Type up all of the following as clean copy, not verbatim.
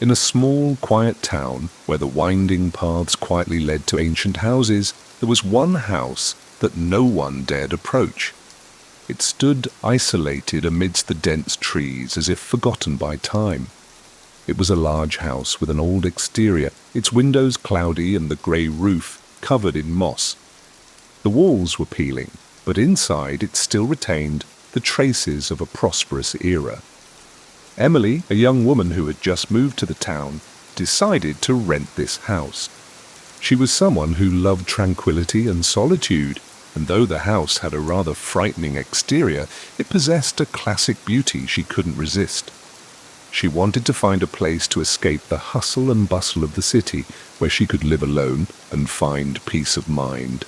In a small, quiet town where the winding paths quietly led to ancient houses, there was one house that no one dared approach. It stood isolated amidst the dense trees as if forgotten by time. It was a large house with an old exterior, its windows cloudy and the grey roof covered in moss. The walls were peeling, but inside it still retained the traces of a prosperous era. Emily, a young woman who had just moved to the town, decided to rent this house. She was someone who loved tranquility and solitude, and though the house had a rather frightening exterior, it possessed a classic beauty she couldn't resist. She wanted to find a place to escape the hustle and bustle of the city, where she could live alone and find peace of mind.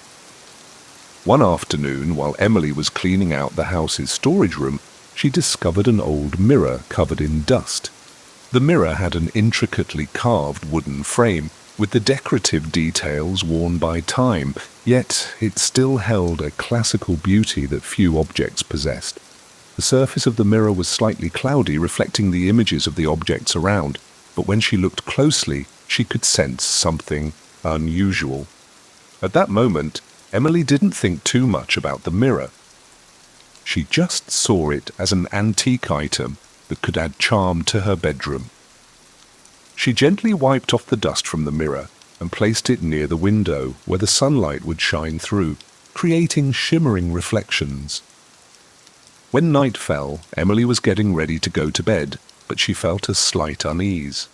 One afternoon, while Emily was cleaning out the house's storage room, she discovered an old mirror covered in dust. The mirror had an intricately carved wooden frame, with the decorative details worn by time, yet it still held a classical beauty that few objects possessed. The surface of the mirror was slightly cloudy, reflecting the images of the objects around, but when she looked closely, she could sense something unusual. At that moment, Emily didn't think too much about the mirror. She just saw it as an antique item that could add charm to her bedroom. She gently wiped off the dust from the mirror and placed it near the window where the sunlight would shine through, creating shimmering reflections. When night fell, Emily was getting ready to go to bed, but she felt a slight unease.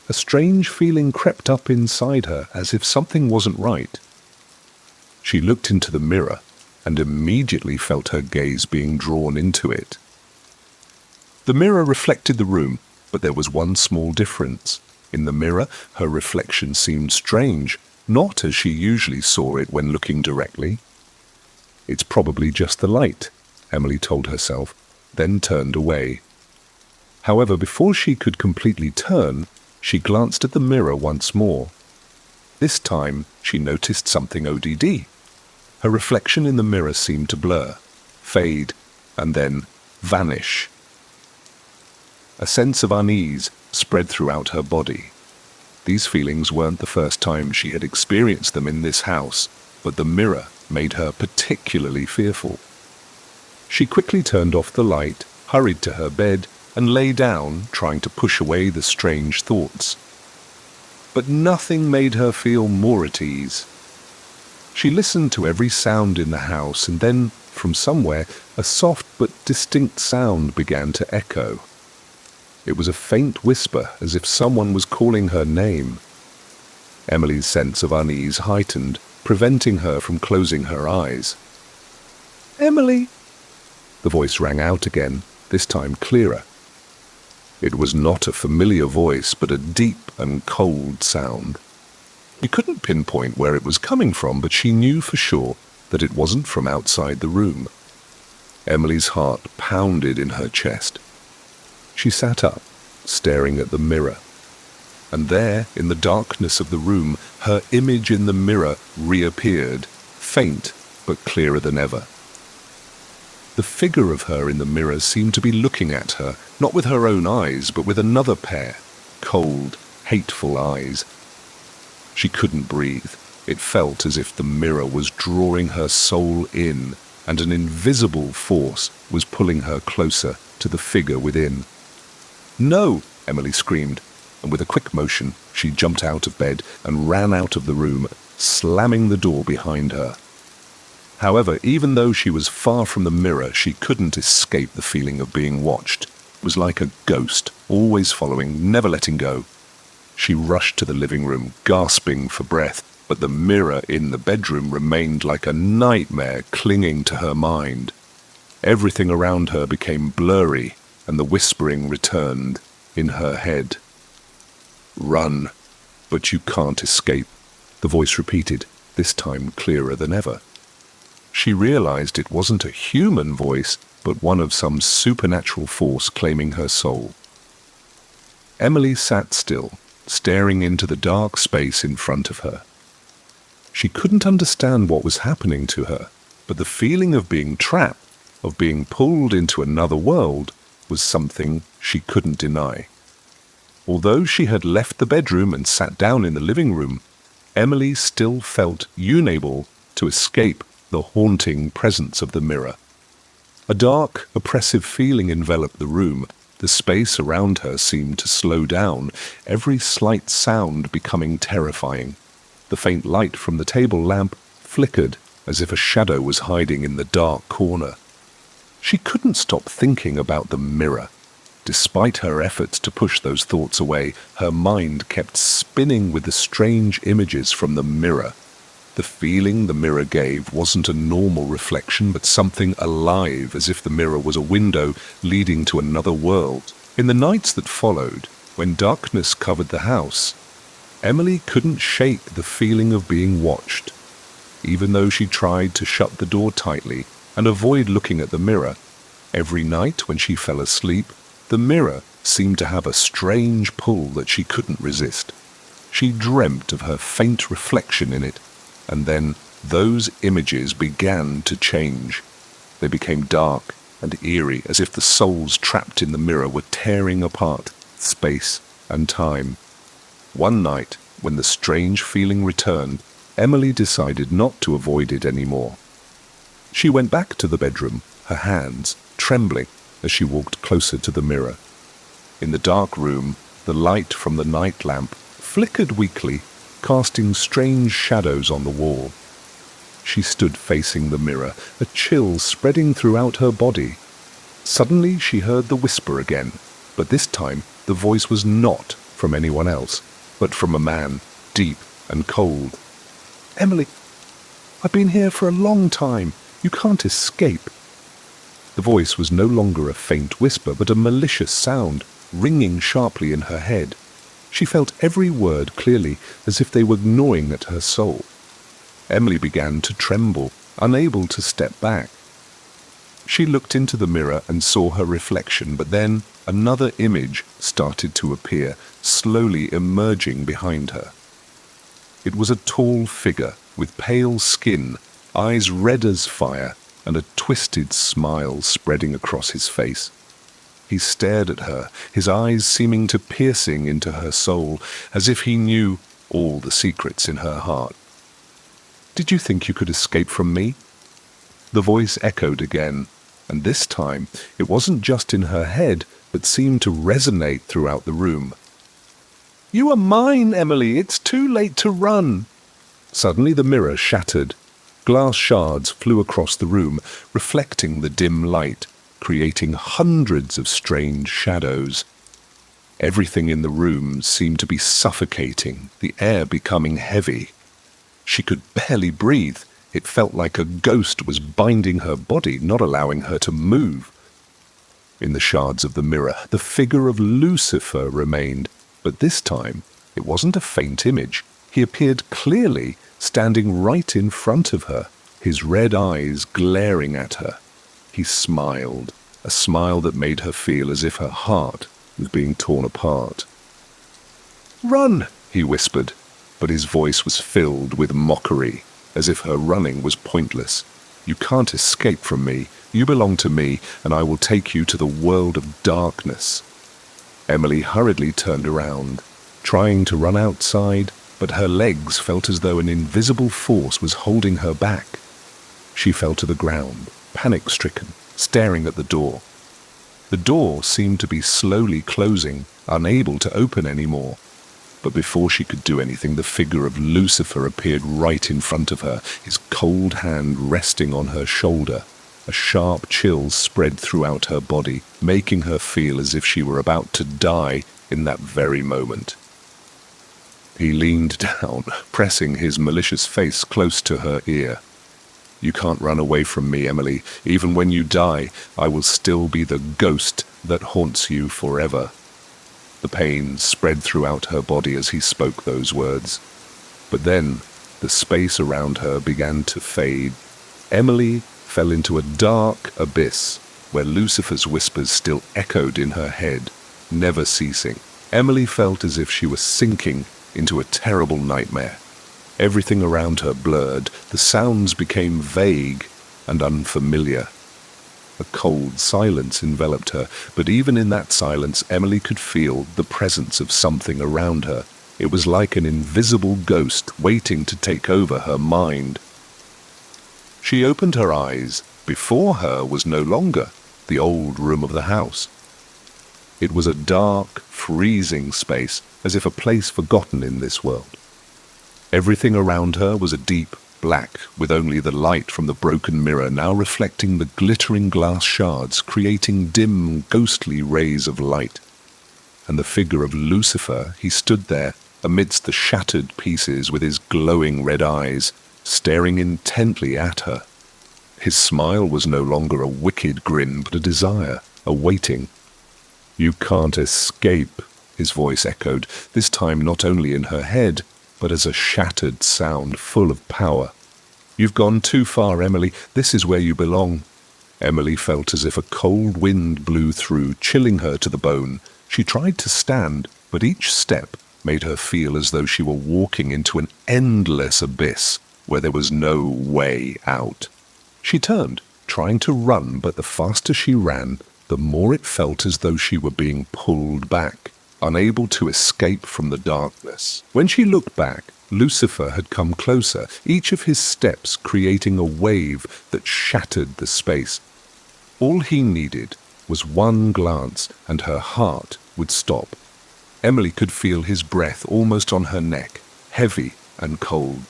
A strange feeling crept up inside her as if something wasn't right. She looked into the mirror and immediately felt her gaze being drawn into it. The mirror reflected the room, but there was one small difference. In the mirror, her reflection seemed strange, not as she usually saw it when looking directly. "It's probably just the light," Emily told herself, then turned away. However, before she could completely turn, she glanced at the mirror once more. This time, she noticed something ODD. Her reflection in the mirror seemed to blur, fade, and then vanish. A sense of unease spread throughout her body. These feelings weren't the first time she had experienced them in this house, but the mirror made her particularly fearful. She quickly turned off the light, hurried to her bed, and lay down, trying to push away the strange thoughts. But nothing made her feel more at ease. She listened to every sound in the house, and then, from somewhere, a soft but distinct sound began to echo. It was a faint whisper, as if someone was calling her name. Emily's sense of unease heightened, preventing her from closing her eyes. "Emily!" The voice rang out again, this time clearer. It was not a familiar voice, but a deep and cold sound. She couldn't pinpoint where it was coming from, but she knew for sure that it wasn't from outside the room. Emily's heart pounded in her chest. She sat up, staring at the mirror. And there, in the darkness of the room, her image in the mirror reappeared, faint but clearer than ever. The figure of her in the mirror seemed to be looking at her, not with her own eyes, but with another pair, cold, hateful eyes. She couldn't breathe. It felt as if the mirror was drawing her soul in, and an invisible force was pulling her closer to the figure within. "No!" Emily screamed, and with a quick motion, she jumped out of bed and ran out of the room, slamming the door behind her. However, even though she was far from the mirror, she couldn't escape the feeling of being watched. It was like a ghost, always following, never letting go. She rushed to the living room, gasping for breath, but the mirror in the bedroom remained like a nightmare clinging to her mind. Everything around her became blurry, and the whispering returned in her head. "Run, but you can't escape," the voice repeated, this time clearer than ever. She realized it wasn't a human voice, but one of some supernatural force claiming her soul. Emily sat still, staring into the dark space in front of her. She couldn't understand what was happening to her, but the feeling of being trapped, of being pulled into another world, was something she couldn't deny. Although she had left the bedroom and sat down in the living room, Emily still felt unable to escape the haunting presence of the mirror. A dark, oppressive feeling enveloped the room. The space around her seemed to slow down, every slight sound becoming terrifying. The faint light from the table lamp flickered as if a shadow was hiding in the dark corner. She couldn't stop thinking about the mirror. Despite her efforts to push those thoughts away, her mind kept spinning with the strange images from the mirror. The feeling the mirror gave wasn't a normal reflection, but something alive, as if the mirror was a window leading to another world. In the nights that followed, when darkness covered the house, Emily couldn't shake the feeling of being watched. Even though she tried to shut the door tightly and avoid looking at the mirror, every night when she fell asleep, the mirror seemed to have a strange pull that she couldn't resist. She dreamt of her faint reflection in it, and then those images began to change. They became dark and eerie, as if the souls trapped in the mirror were tearing apart space and time. One night, when the strange feeling returned, Emily decided not to avoid it anymore. She went back to the bedroom, her hands trembling as she walked closer to the mirror. In the dark room, the light from the night lamp flickered weakly, casting strange shadows on the wall. She stood facing the mirror, a chill spreading throughout her body. Suddenly she heard the whisper again, but this time the voice was not from anyone else, but from a man, deep and cold. "Emily, I've been here for a long time. You can't escape." The voice was no longer a faint whisper, but a malicious sound, ringing sharply in her head. She felt every word clearly, as if they were gnawing at her soul. Emily began to tremble, unable to step back. She looked into the mirror and saw her reflection, but then another image started to appear, slowly emerging behind her. It was a tall figure with pale skin, eyes red as fire, and a twisted smile spreading across his face. He stared at her, his eyes seeming to piercing into her soul, as if he knew all the secrets in her heart. "Did you think you could escape from me?" The voice echoed again, and this time it wasn't just in her head, but seemed to resonate throughout the room. "You are mine, Emily. It's too late to run." Suddenly the mirror shattered. Glass shards flew across the room, reflecting the dim light, creating hundreds of strange shadows. Everything in the room seemed to be suffocating, the air becoming heavy. She could barely breathe. It felt like a ghost was binding her body, not allowing her to move. In the shards of the mirror, the figure of Lucifer remained, but this time it wasn't a faint image. He appeared clearly, standing right in front of her, his red eyes glaring at her. He smiled, a smile that made her feel as if her heart was being torn apart. "Run," he whispered, but his voice was filled with mockery, as if her running was pointless. "You can't escape from me. You belong to me, and I will take you to the world of darkness." Emily hurriedly turned around, trying to run outside, but her legs felt as though an invisible force was holding her back. She fell to the ground, panic-stricken, staring at the door. The door seemed to be slowly closing, unable to open anymore. But before she could do anything, the figure of Lucifer appeared right in front of her, his cold hand resting on her shoulder. A sharp chill spread throughout her body, making her feel as if she were about to die in that very moment. He leaned down, pressing his malicious face close to her ear. "You can't run away from me, Emily. Even when you die, I will still be the ghost that haunts you forever." The pain spread throughout her body as he spoke those words. But then, the space around her began to fade. Emily fell into a dark abyss, where Lucifer's whispers still echoed in her head, never ceasing. Emily felt as if she was sinking into a terrible nightmare. Everything around her blurred, the sounds became vague and unfamiliar. A cold silence enveloped her, but even in that silence, Emily could feel the presence of something around her. It was like an invisible ghost waiting to take over her mind. She opened her eyes. Before her was no longer the old room of the house. It was a dark, freezing space, as if a place forgotten in this world. Everything around her was a deep black, with only the light from the broken mirror now reflecting the glittering glass shards, creating dim, ghostly rays of light. And the figure of Lucifer, he stood there, amidst the shattered pieces with his glowing red eyes, staring intently at her. His smile was no longer a wicked grin, but a desire, a waiting. "You can't escape," his voice echoed, this time not only in her head, but as a shattered sound full of power. "You've gone too far, Emily. This is where you belong." Emily felt as if a cold wind blew through, chilling her to the bone. She tried to stand, but each step made her feel as though she were walking into an endless abyss where there was no way out. She turned, trying to run, but the faster she ran, the more it felt as though she were being pulled back, unable to escape from the darkness. When she looked back, Lucifer had come closer, each of his steps creating a wave that shattered the space. All he needed was one glance, and her heart would stop. Emily could feel his breath almost on her neck, heavy and cold.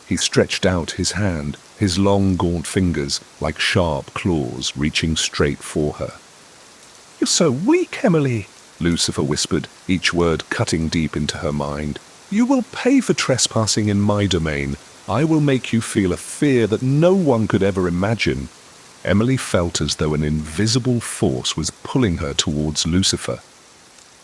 He stretched out his hand, his long gaunt fingers like sharp claws reaching straight for her. "You're so weak, Emily," Lucifer whispered, each word cutting deep into her mind. "You will pay for trespassing in my domain. I will make you feel a fear that no one could ever imagine." Emily felt as though an invisible force was pulling her towards Lucifer.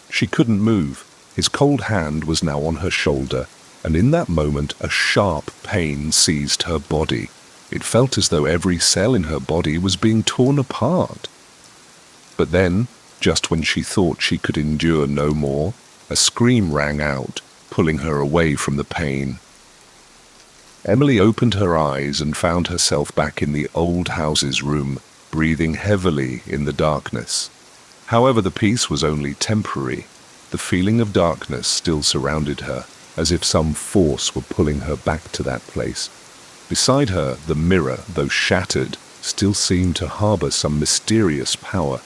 She couldn't move. His cold hand was now on her shoulder, and in that moment a sharp pain seized her body. It felt as though every cell in her body was being torn apart. But then, just when she thought she could endure no more, a scream rang out, pulling her away from the pain. Emily opened her eyes and found herself back in the old house's room, breathing heavily in the darkness. However, the peace was only temporary. The feeling of darkness still surrounded her, as if some force were pulling her back to that place. Beside her, the mirror, though shattered, still seemed to harbor some mysterious power.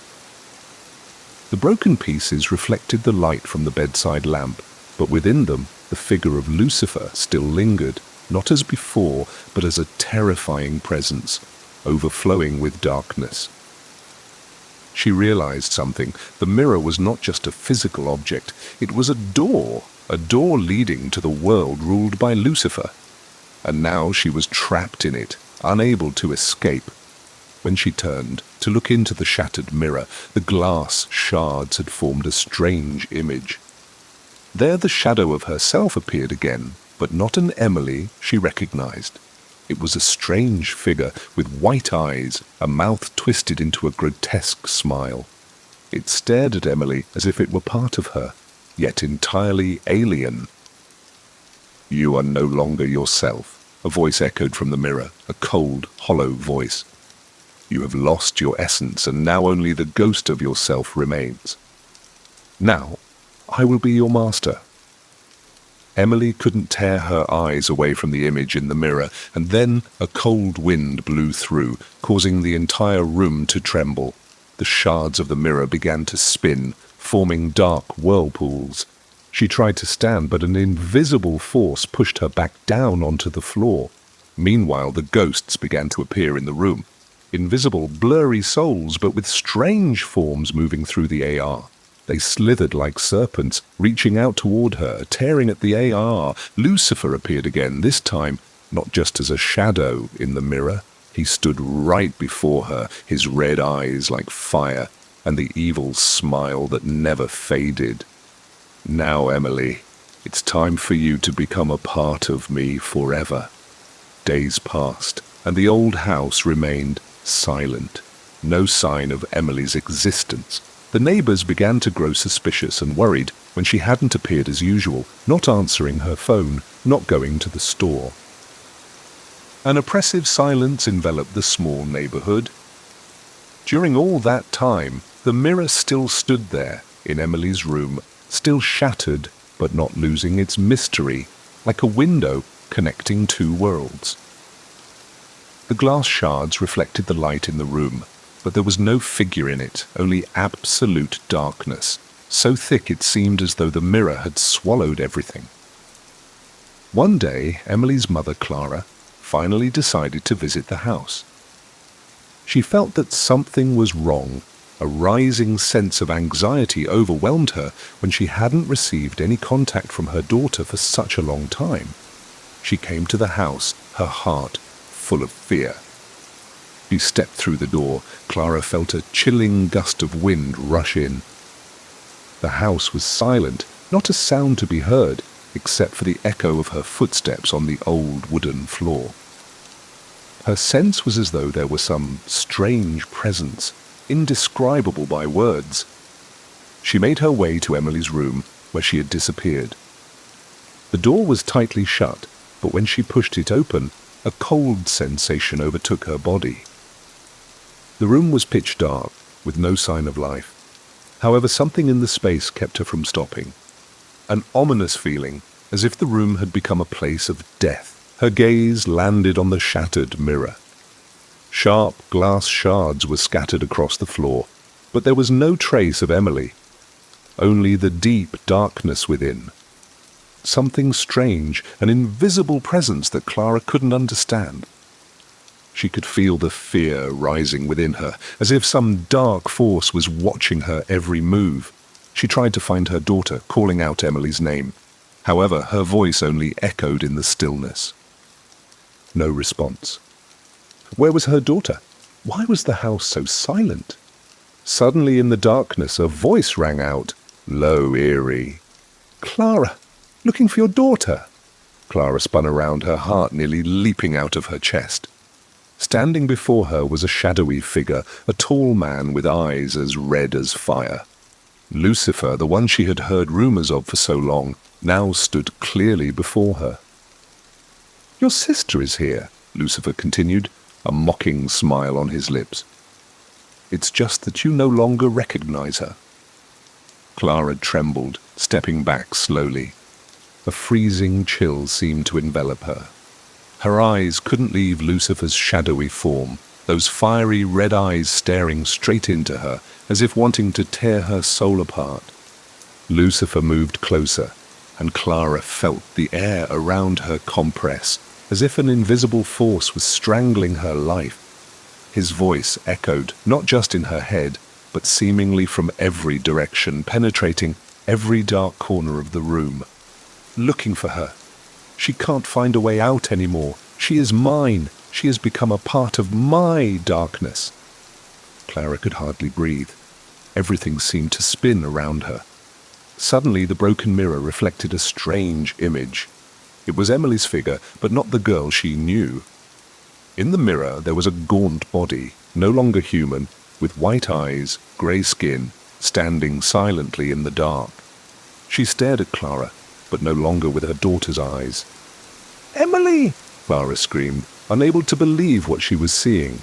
The broken pieces reflected the light from the bedside lamp, but within them the figure of Lucifer still lingered, not as before, but as a terrifying presence, overflowing with darkness. She realized something. The mirror was not just a physical object, it was a door leading to the world ruled by Lucifer. And now she was trapped in it, unable to escape. When she turned to look into the shattered mirror, the glass shards had formed a strange image. There the shadow of herself appeared again, but not an Emily she recognized. It was a strange figure with white eyes, a mouth twisted into a grotesque smile. It stared at Emily as if it were part of her, yet entirely alien. "You are no longer yourself," a voice echoed from the mirror, a cold, hollow voice. "You have lost your essence, and now only the ghost of yourself remains. Now, I will be your master." Emily couldn't tear her eyes away from the image in the mirror, and then a cold wind blew through, causing the entire room to tremble. The shards of the mirror began to spin, forming dark whirlpools. She tried to stand, but an invisible force pushed her back down onto the floor. Meanwhile, the ghosts began to appear in the room. Invisible, blurry souls, but with strange forms moving through the AR. They slithered like serpents, reaching out toward her, tearing at the AR. Lucifer appeared again, this time not just as a shadow in the mirror. He stood right before her, his red eyes like fire, and the evil smile that never faded. "Now, Emily, it's time for you to become a part of me forever." Days passed, and the old house remained silent. No sign of Emily's existence. The neighbors began to grow suspicious and worried when she hadn't appeared as usual, not answering her phone, not going to the store. An oppressive silence enveloped the small neighborhood. During all that time, the mirror still stood there in Emily's room, still shattered but not losing its mystery, like a window connecting two worlds. The glass shards reflected the light in the room, but there was no figure in it, only absolute darkness, so thick it seemed as though the mirror had swallowed everything. One day, Emily's mother, Clara, finally decided to visit the house. She felt that something was wrong. A rising sense of anxiety overwhelmed her when she hadn't received any contact from her daughter for such a long time. She came to the house, her heart full of fear. She stepped through the door. Clara felt a chilling gust of wind rush in. The house was silent, not a sound to be heard, except for the echo of her footsteps on the old wooden floor. Her sense was as though there was some strange presence, indescribable by words. She made her way to Emily's room, where she had disappeared. The door was tightly shut, but when she pushed it open, a cold sensation overtook her body. The room was pitch dark, with no sign of life. However, something in the space kept her from stopping. An ominous feeling, as if the room had become a place of death. Her gaze landed on the shattered mirror. Sharp glass shards were scattered across the floor, but there was no trace of Emily. Only the deep darkness within. Something strange, an invisible presence that Clara couldn't understand. She could feel the fear rising within her, as if some dark force was watching her every move. She tried to find her daughter, calling out Emily's name. However, her voice only echoed in the stillness. No response. Where was her daughter? Why was the house so silent? Suddenly in the darkness a voice rang out, low, eerie. "Clara, looking for your daughter." Clara spun around, her heart nearly leaping out of her chest. Standing before her was a shadowy figure, a tall man with eyes as red as fire. Lucifer, the one she had heard rumors of for so long, now stood clearly before her. "Your sister is here," Lucifer continued, a mocking smile on his lips. "It's just that you no longer recognize her." Clara trembled, stepping back slowly. A freezing chill seemed to envelop her. Her eyes couldn't leave Lucifer's shadowy form, those fiery red eyes staring straight into her, as if wanting to tear her soul apart. Lucifer moved closer, and Clara felt the air around her compress, as if an invisible force was strangling her life. His voice echoed, not just in her head, but seemingly from every direction, penetrating every dark corner of the room. "Looking for her. She can't find a way out anymore. She is mine. She has become a part of my darkness." Clara could hardly breathe. Everything seemed to spin around her. Suddenly the broken mirror reflected a strange image. It was Emily's figure, but not the girl she knew. In the mirror there was a gaunt body, no longer human, with white eyes, grey skin, standing silently in the dark. She stared at Clara, but no longer with her daughter's eyes. "Emily!" Clara screamed, unable to believe what she was seeing.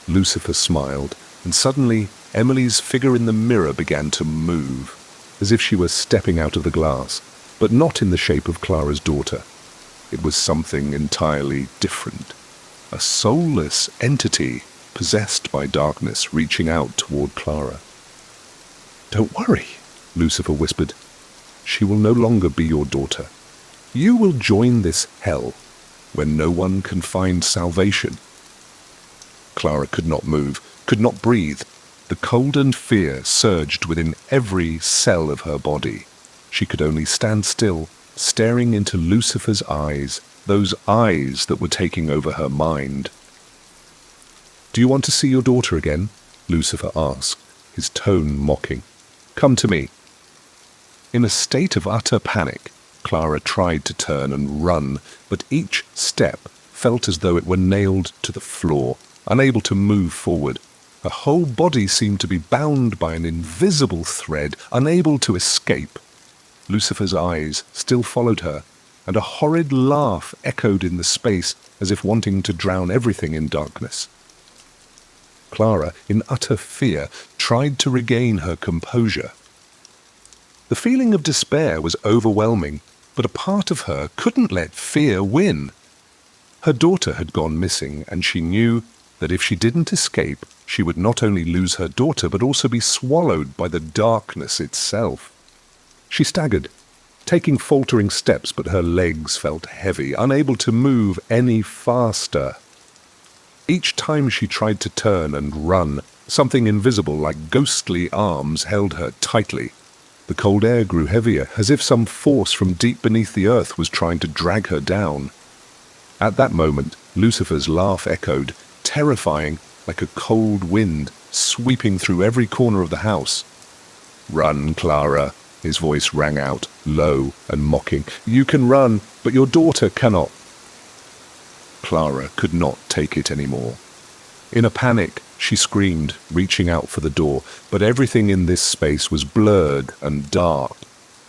Lucifer smiled, and suddenly Emily's figure in the mirror began to move, as if she were stepping out of the glass, but not in the shape of Clara's daughter. It was something entirely different. A soulless entity possessed by darkness reaching out toward Clara. "Don't worry," Lucifer whispered. "She will no longer be your daughter. You will join this hell where no one can find salvation." Clara could not move, could not breathe. The cold and fear surged within every cell of her body. She could only stand still, staring into Lucifer's eyes, those eyes that were taking over her mind. "Do you want to see your daughter again?" Lucifer asked, his tone mocking. "Come to me." In a state of utter panic, Clara tried to turn and run, but each step felt as though it were nailed to the floor, unable to move forward. Her whole body seemed to be bound by an invisible thread, unable to escape. Lucifer's eyes still followed her, and a horrid laugh echoed in the space as if wanting to drown everything in darkness. Clara, in utter fear, tried to regain her composure. The feeling of despair was overwhelming, but a part of her couldn't let fear win. Her daughter had gone missing, and she knew that if she didn't escape, she would not only lose her daughter but also be swallowed by the darkness itself. She staggered, taking faltering steps, but her legs felt heavy, unable to move any faster. Each time she tried to turn and run, something invisible like ghostly arms held her tightly. The cold air grew heavier, as if some force from deep beneath the earth was trying to drag her down. At that moment, Lucifer's laugh echoed, terrifying, like a cold wind sweeping through every corner of the house. "Run, Clara," his voice rang out, low and mocking. "You can run, but your daughter cannot." Clara could not take it anymore. In a panic, she screamed, reaching out for the door, but everything in this space was blurred and dark.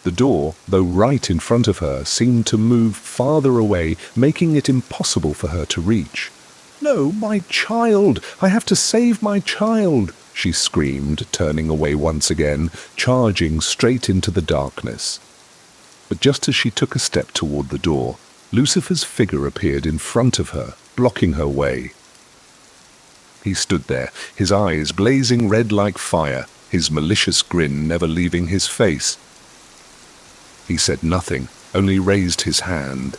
The door, though right in front of her, seemed to move farther away, making it impossible for her to reach. "No, my child! I have to save my child!" she screamed, turning away once again, charging straight into the darkness. But just as she took a step toward the door, Lucifer's figure appeared in front of her, blocking her way. He stood there, his eyes blazing red like fire, his malicious grin never leaving his face. He said nothing, only raised his hand.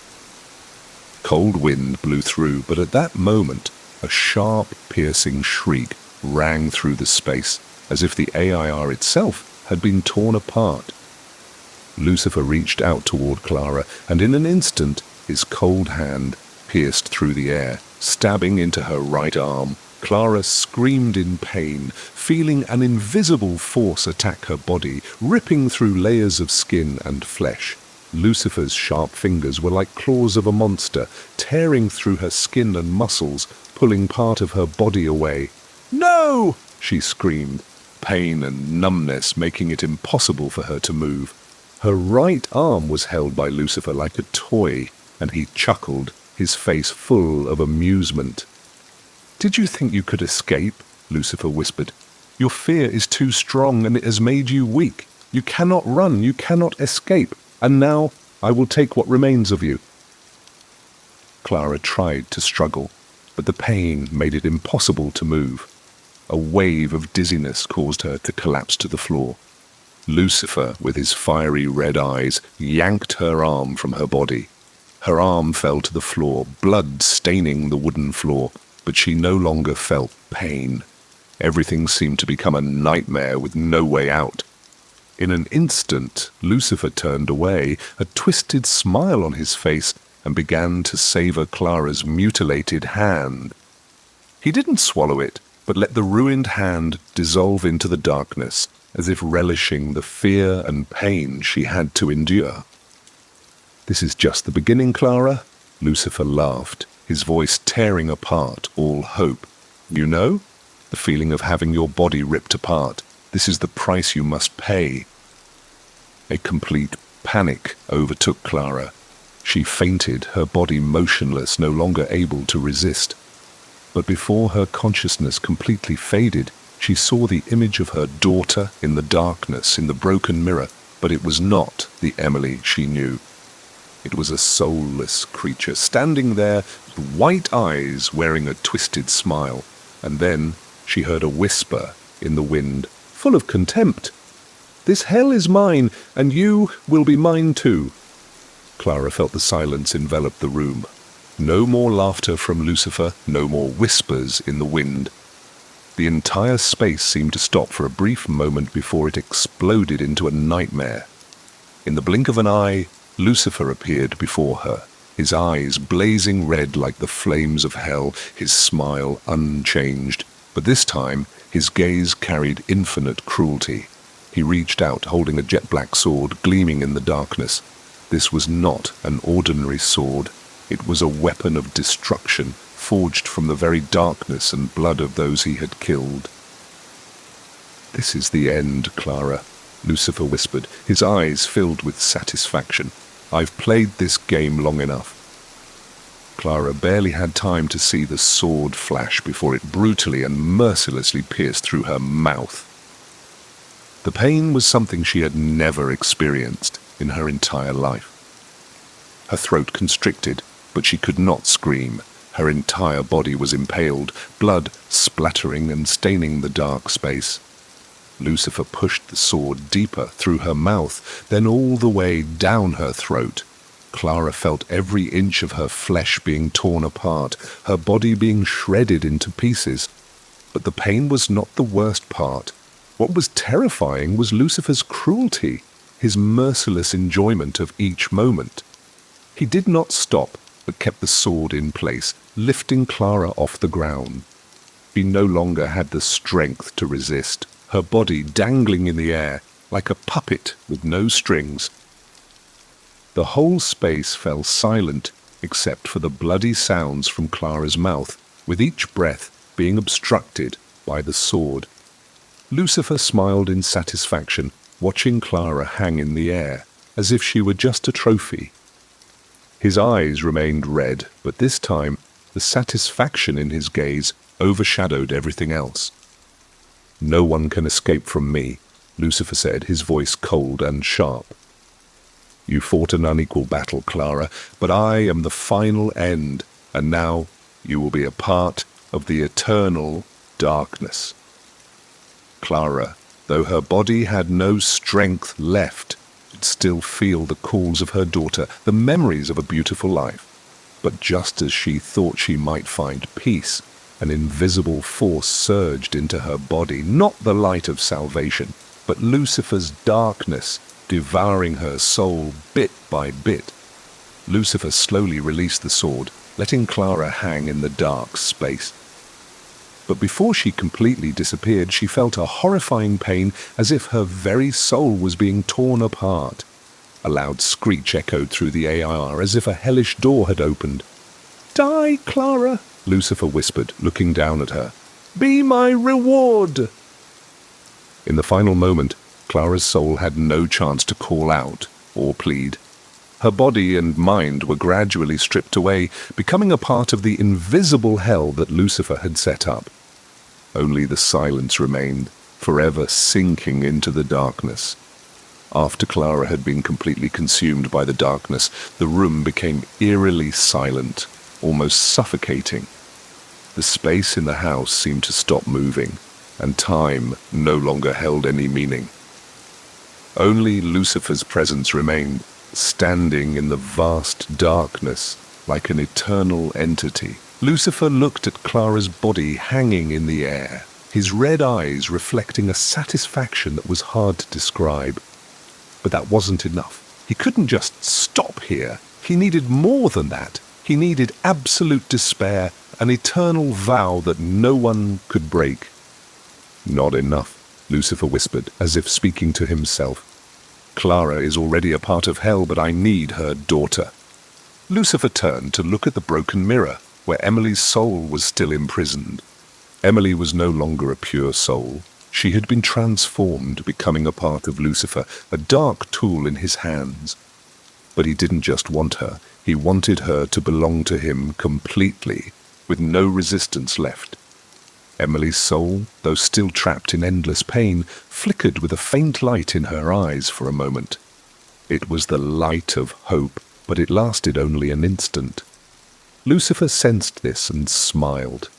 Cold wind blew through, but at that moment, a sharp, piercing shriek rang through the space, as if the AIR itself had been torn apart. Lucifer reached out toward Clara, and in an instant, his cold hand pierced through the air, stabbing into her right arm. Clara screamed in pain, feeling an invisible force attack her body, ripping through layers of skin and flesh. Lucifer's sharp fingers were like claws of a monster, tearing through her skin and muscles, pulling part of her body away. "No!" she screamed, pain and numbness making it impossible for her to move. Her right arm was held by Lucifer like a toy, and he chuckled, his face full of amusement. "Did you think you could escape?" Lucifer whispered. "Your fear is too strong, and it has made you weak. You cannot run, you cannot escape, and now I will take what remains of you." Clara tried to struggle, but the pain made it impossible to move. A wave of dizziness caused her to collapse to the floor. Lucifer, with his fiery red eyes, yanked her arm from her body. Her arm fell to the floor, blood staining the wooden floor, but she no longer felt pain. Everything seemed to become a nightmare with no way out. In an instant, Lucifer turned away, a twisted smile on his face, and began to savor Clara's mutilated hand. He didn't swallow it, but let the ruined hand dissolve into the darkness, as if relishing the fear and pain she had to endure. "This is just the beginning, Clara," Lucifer laughed, his voice tearing apart all hope. "You know, the feeling of having your body ripped apart. This is the price you must pay." A complete panic overtook Clara. She fainted, her body motionless, no longer able to resist. But before her consciousness completely faded, she saw the image of her daughter in the darkness, in the broken mirror, but it was not the Emily she knew. It was a soulless creature, standing there with white eyes, wearing a twisted smile. And then she heard a whisper in the wind, full of contempt. "This hell is mine, and you will be mine too." Clara felt the silence envelop the room. No more laughter from Lucifer, no more whispers in the wind. The entire space seemed to stop for a brief moment before it exploded into a nightmare. In the blink of an eye, Lucifer appeared before her, his eyes blazing red like the flames of hell, his smile unchanged, but this time his gaze carried infinite cruelty. He reached out, holding a jet-black sword gleaming in the darkness. This was not an ordinary sword. It was a weapon of destruction, forged from the very darkness and blood of those he had killed. "This is the end, Clara," Lucifer whispered, his eyes filled with satisfaction. "I've played this game long enough." Clara barely had time to see the sword flash before it brutally and mercilessly pierced through her mouth. The pain was something she had never experienced in her entire life. Her throat constricted, but she could not scream. Her entire body was impaled, blood splattering and staining the dark space. Lucifer pushed the sword deeper through her mouth, then all the way down her throat. Clara felt every inch of her flesh being torn apart, her body being shredded into pieces. But the pain was not the worst part. What was terrifying was Lucifer's cruelty, his merciless enjoyment of each moment. He did not stop, but kept the sword in place, lifting Clara off the ground. She no longer had the strength to resist, her body dangling in the air like a puppet with no strings. The whole space fell silent except for the bloody sounds from Clara's mouth, with each breath being obstructed by the sword. Lucifer smiled in satisfaction, watching Clara hang in the air, as if she were just a trophy. His eyes remained red, but this time the satisfaction in his gaze overshadowed everything else. "No one can escape from me," Lucifer said, his voice cold and sharp. "You fought an unequal battle, Clara, but I am the final end, and now you will be a part of the eternal darkness." Clara, though her body had no strength left, could still feel the calls of her daughter, the memories of a beautiful life. But just as she thought she might find peace, an invisible force surged into her body, not the light of salvation, but Lucifer's darkness, devouring her soul bit by bit. Lucifer slowly released the sword, letting Clara hang in the dark space. But before she completely disappeared, she felt a horrifying pain, as if her very soul was being torn apart. A loud screech echoed through the air, as if a hellish door had opened. "Die, Clara," Lucifer whispered, looking down at her. "Be my reward." In the final moment, Clara's soul had no chance to call out or plead. Her body and mind were gradually stripped away, becoming a part of the invisible hell that Lucifer had set up. Only the silence remained, forever sinking into the darkness. After Clara had been completely consumed by the darkness, the room became eerily silent, almost suffocating. The space in the house seemed to stop moving, and time no longer held any meaning. Only Lucifer's presence remained, standing in the vast darkness like an eternal entity. Lucifer looked at Clara's body hanging in the air, his red eyes reflecting a satisfaction that was hard to describe. But that wasn't enough. He couldn't just stop here. He needed more than that. He needed absolute despair, an eternal vow that no one could break. "Not enough," Lucifer whispered, as if speaking to himself. "Clara is already a part of hell, but I need her daughter." Lucifer turned to look at the broken mirror, where Emily's soul was still imprisoned. Emily was no longer a pure soul. She had been transformed, becoming a part of Lucifer, a dark tool in his hands. But he didn't just want her. He wanted her to belong to him completely, with no resistance left. Emily's soul, though still trapped in endless pain, flickered with a faint light in her eyes for a moment. It was the light of hope, but it lasted only an instant. Lucifer sensed this and smiled.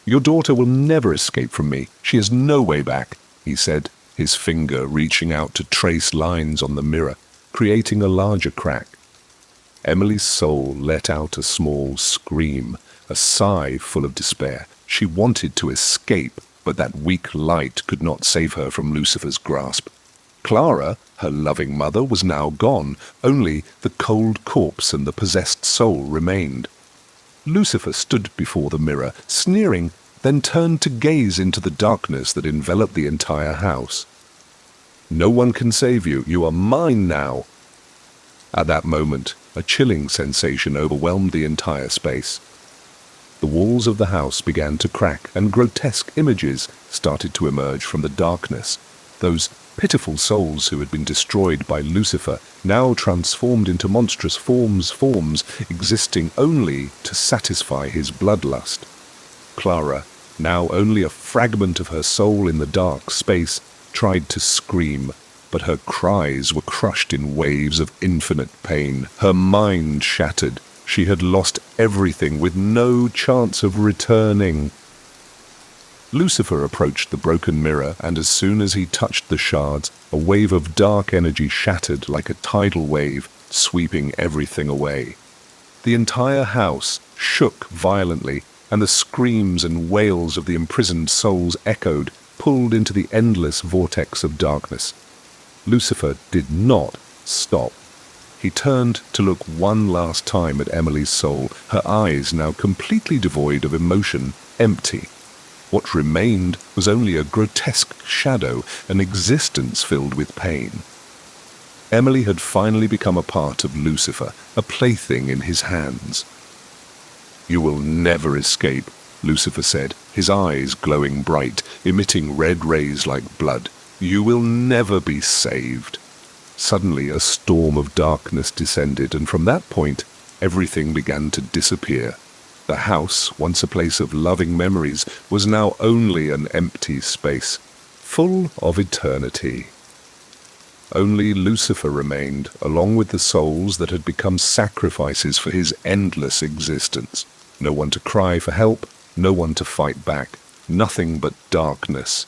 "Your daughter will never escape from me. She has no way back," he said, his finger reaching out to trace lines on the mirror, creating a larger crack. Emily's soul let out a small scream, a sigh full of despair. She wanted to escape, but that weak light could not save her from Lucifer's grasp. Clara, her loving mother, was now gone. Only the cold corpse and the possessed soul remained. Lucifer stood before the mirror, sneering, then turned to gaze into the darkness that enveloped the entire house. "No one can save you. You are mine now." At that moment, a chilling sensation overwhelmed the entire space. The walls of the house began to crack, and grotesque images started to emerge from the darkness. Those Pitiful souls who had been destroyed by Lucifer, now transformed into monstrous forms existing only to satisfy his bloodlust. Clara, now only a fragment of her soul in the dark space, tried to scream, but her cries were crushed in waves of infinite pain. Her mind shattered. She had lost everything with no chance of returning. Lucifer approached the broken mirror, and as soon as he touched the shards, a wave of dark energy shattered like a tidal wave, sweeping everything away. The entire house shook violently, and the screams and wails of the imprisoned souls echoed, pulled into the endless vortex of darkness. Lucifer did not stop. He turned to look one last time at Emily's soul, her eyes now completely devoid of emotion, empty. What remained was only a grotesque shadow, an existence filled with pain. Emily had finally become a part of Lucifer, a plaything in his hands. "You will never escape," Lucifer said, his eyes glowing bright, emitting red rays like blood. "You will never be saved." Suddenly a storm of darkness descended, and from that point everything began to disappear. The house, once a place of loving memories, was now only an empty space, full of eternity. Only Lucifer remained, along with the souls that had become sacrifices for his endless existence. No one to cry for help, no one to fight back, nothing but darkness